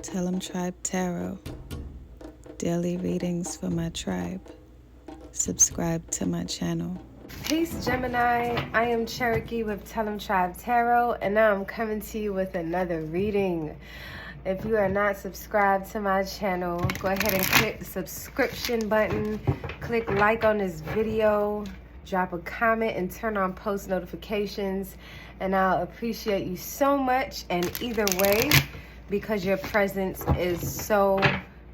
Tellemtribe Tarot. Daily readings for my tribe. Subscribe to my channel. Peace, Gemini. I am Cherokee with Tellemtribe Tarot, and now I'm coming to you with another reading. If you are not subscribed to my channel, go ahead and click the subscription button. Click like on this video. Drop a comment and turn on post notifications. And I'll appreciate you so much. And either way, because your presence is so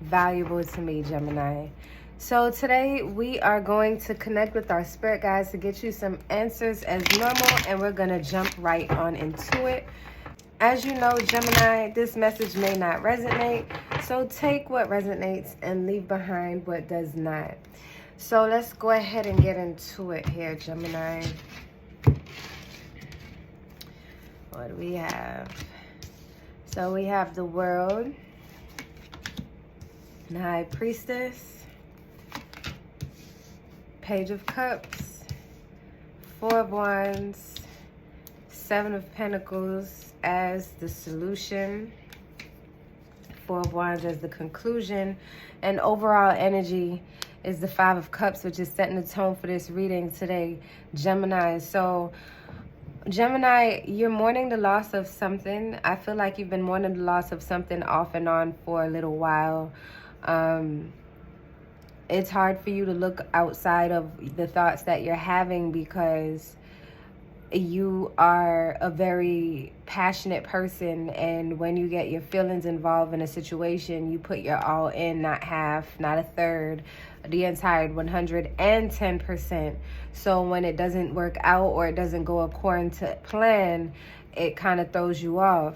valuable to me, Gemini. So today we are going to connect with our spirit guides to get you some answers as normal, and we're going to jump right on into it. As you know, Gemini, this message may not resonate, so take what resonates and leave behind what does not. So let's go ahead and get into it here, Gemini. What do we have? So we have the World, the High Priestess, Page of Cups, Four of Wands, Seven of Pentacles as the solution, Four of Wands as the conclusion, and overall energy is the Five of Cups, which is setting the tone for this reading today, Gemini. So Gemini, you're mourning the loss of something. I feel like you've been mourning the loss of something off and on for a little while. It's hard for you to look outside of the thoughts that you're having because you are a very passionate person, and when you get your feelings involved in a situation, you put your all in, not half, not a third, the entire 110%. So when it doesn't work out or it doesn't go according to plan, it kind of throws you off.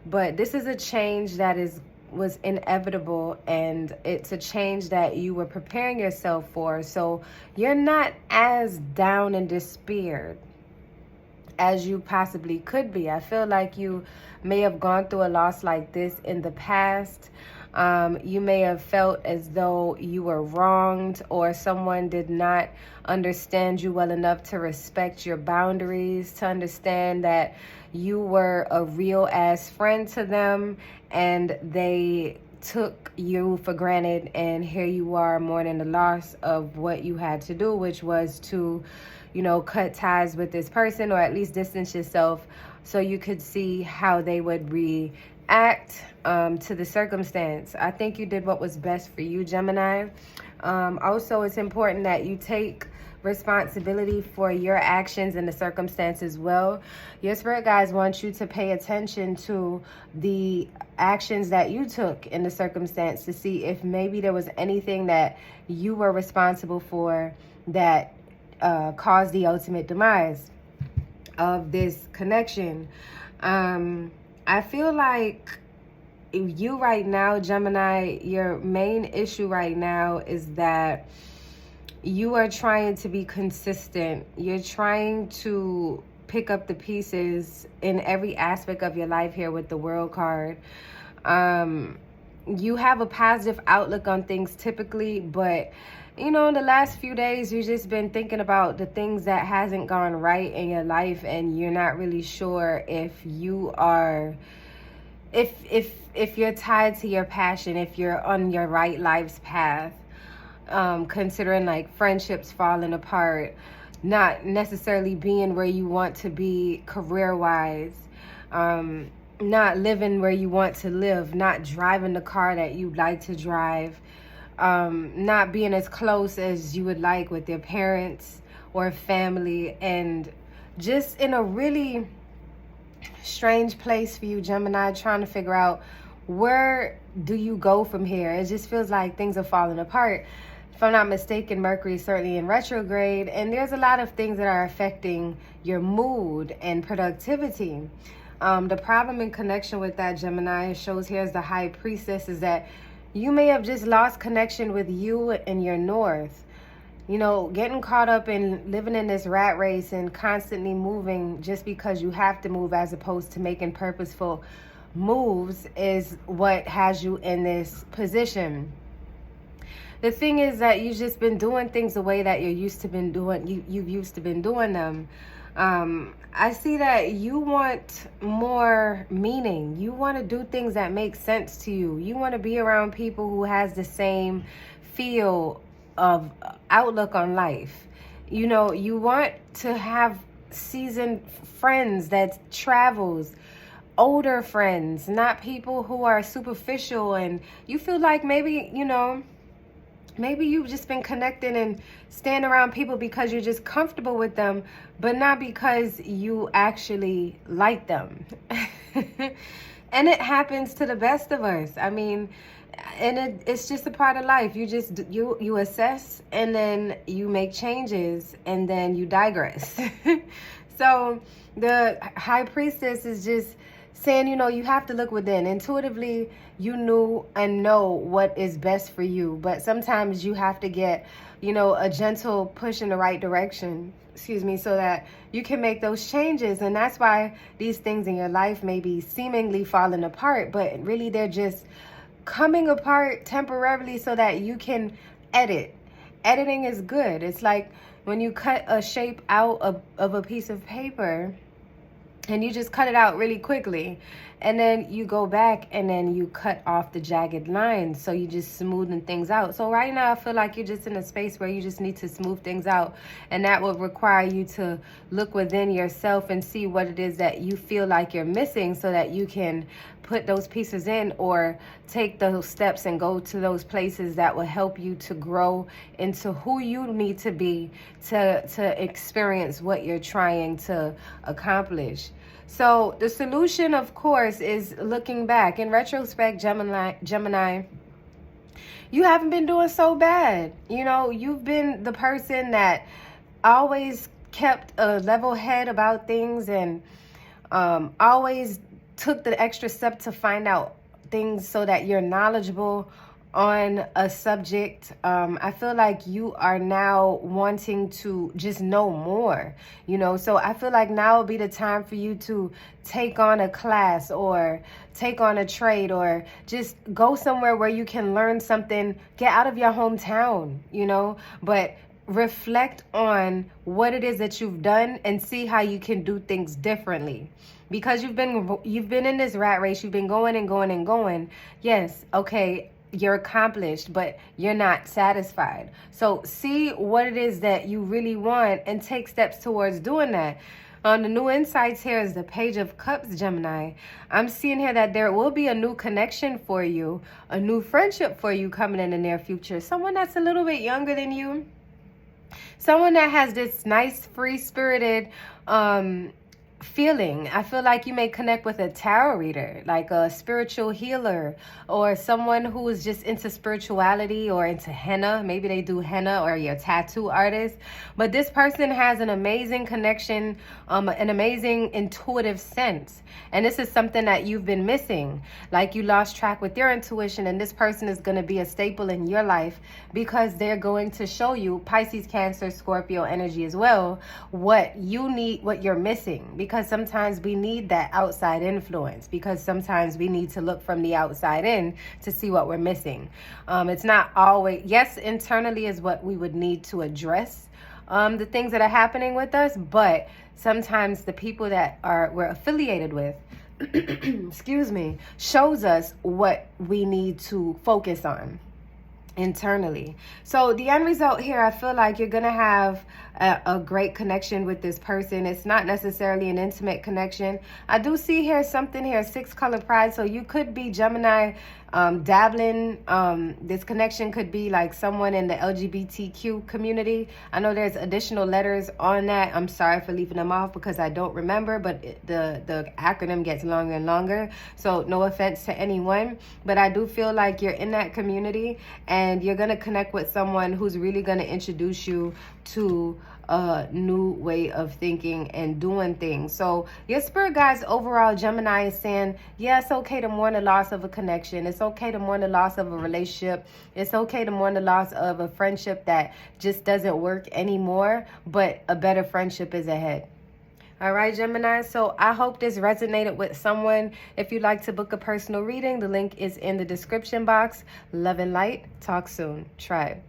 But this is a change that was inevitable, and it's a change that you were preparing yourself for. So you're not as down and despaired as you possibly could be. I feel like you may have gone through a loss like this in the past. You may have felt as though you were wronged, or someone did not understand you well enough to respect your boundaries, to understand that you were a real ass friend to them, and they took you for granted. And here you are mourning the loss of what you had to do, which was to, cut ties with this person, or at least distance yourself so you could see how they would react to the circumstance. I think you did what was best for you, Gemini. Also, it's important that you take responsibility for your actions and the circumstance as well. Your spirit guides want you to pay attention to the actions that you took in the circumstance to see if maybe there was anything that you were responsible for that caused the ultimate demise of this connection. I feel like you right now, Gemini, your main issue right now is that you are trying to be consistent. You're trying to pick up the pieces in every aspect of your life here with the World card. You have a positive outlook on things typically, but in the last few days, you've just been thinking about the things that hasn't gone right in your life, and you're not really sure if you are, if you're tied to your passion, if you're on your right life's path. Considering like friendships falling apart, not necessarily being where you want to be career-wise, not living where you want to live, not driving the car that you'd like to drive, not being as close as you would like with your parents or family, and just in a really strange place for you, Gemini, trying to figure out where do you go from here. It just feels like things are falling apart. If I'm not mistaken, Mercury is certainly in retrograde, and there's a lot of things that are affecting your mood and productivity. The problem in connection with that, Gemini, shows here as the High Priestess, is that you may have just lost connection with you and your North. Getting caught up in living in this rat race and constantly moving just because you have to move as opposed to making purposeful moves is what has you in this position. The thing is that you've just been doing things the way that you've used to been doing them. I see that you want more meaning. You want to do things that make sense to you. You want to be around people who has the same feel of outlook on life. You know, you want to have seasoned friends that travels, older friends, not people who are superficial, and you feel like maybe, you know, maybe you've just been connecting and staying around people because you're just comfortable with them, but not because you actually like them. And it happens to the best of us. I mean, and it's just a part of life. You just you assess, and then you make changes, and then you digress. So the high priestess is just saying, you know, you have to look within. Intuitively, you knew and know what is best for you, but sometimes you have to get, you know, a gentle push in the right direction, excuse me, so that you can make those changes. And that's why these things in your life may be seemingly falling apart, but really they're just coming apart temporarily so that you can edit. Editing is good. It's like when you cut a shape out of a piece of paper, and you just cut it out really quickly, and then you go back and then you cut off the jagged lines, so you just smoothing things out. So right now I feel like you're just in a space where you just need to smooth things out, and that will require you to look within yourself and see what it is that you feel like you're missing, so that you can put those pieces in or take those steps and go to those places that will help you to grow into who you need to be to experience what you're trying to accomplish. So the solution, of course, is looking back. In retrospect, Gemini, you haven't been doing so bad. You know, you've been the person that always kept a level head about things, and always took the extra step to find out things so that you're knowledgeable on a subject. I feel like you are now wanting to just know more, you know, so I feel like now will be the time for you to take on a class or take on a trade, or just go somewhere where you can learn something, get out of your hometown, you know, but reflect on what it is that you've done and see how you can do things differently. Because you've been in this rat race, you've been going and going and going. Yes, okay, you're accomplished, but you're not satisfied. So see what it is that you really want and take steps towards doing that. On the new insights here is the Page of Cups, Gemini. I'm seeing here that there will be a new connection for you, a new friendship for you coming in the near future. Someone that's a little bit younger than you. Someone that has this nice, free-spirited feeling. I feel like you may connect with a tarot reader, like a spiritual healer, or someone who is just into spirituality or into henna. Maybe they do henna, or you're a tattoo artist. But this person has an amazing connection, an amazing intuitive sense. And this is something that you've been missing. Like you lost track with your intuition, and this person is going to be a staple in your life because they're going to show you, Pisces, Cancer, Scorpio energy as well, what you need, what you're missing. Because sometimes we need that outside influence, because sometimes we need to look from the outside in to see what we're missing. It's not always, yes, internally is what we would need to address the things that are happening with us, but sometimes the people that we're affiliated with, excuse me, shows us what we need to focus on internally. So the end result here, I feel like you're gonna have a great connection with this person. It's not necessarily an intimate connection. I do see here something here, 6-color pride. So you could be Gemini dabbling. This connection could be like someone in the LGBTQ community. I know there's additional letters on that. I'm sorry for leaving them off because I don't remember, but the acronym gets longer and longer. So no offense to anyone, but I do feel like you're in that community and you're going to connect with someone who's really going to introduce you to a new way of thinking and doing things. So your spirit guides overall, Gemini, is saying, yeah, it's okay to mourn the loss of a connection. It's okay to mourn the loss of a relationship. It's okay to mourn the loss of a friendship that just doesn't work anymore, but a better friendship is ahead. All right, Gemini, so I hope this resonated with someone. If you'd like to book a personal reading, the link is in the description box. Love and light. Talk soon. Tribe.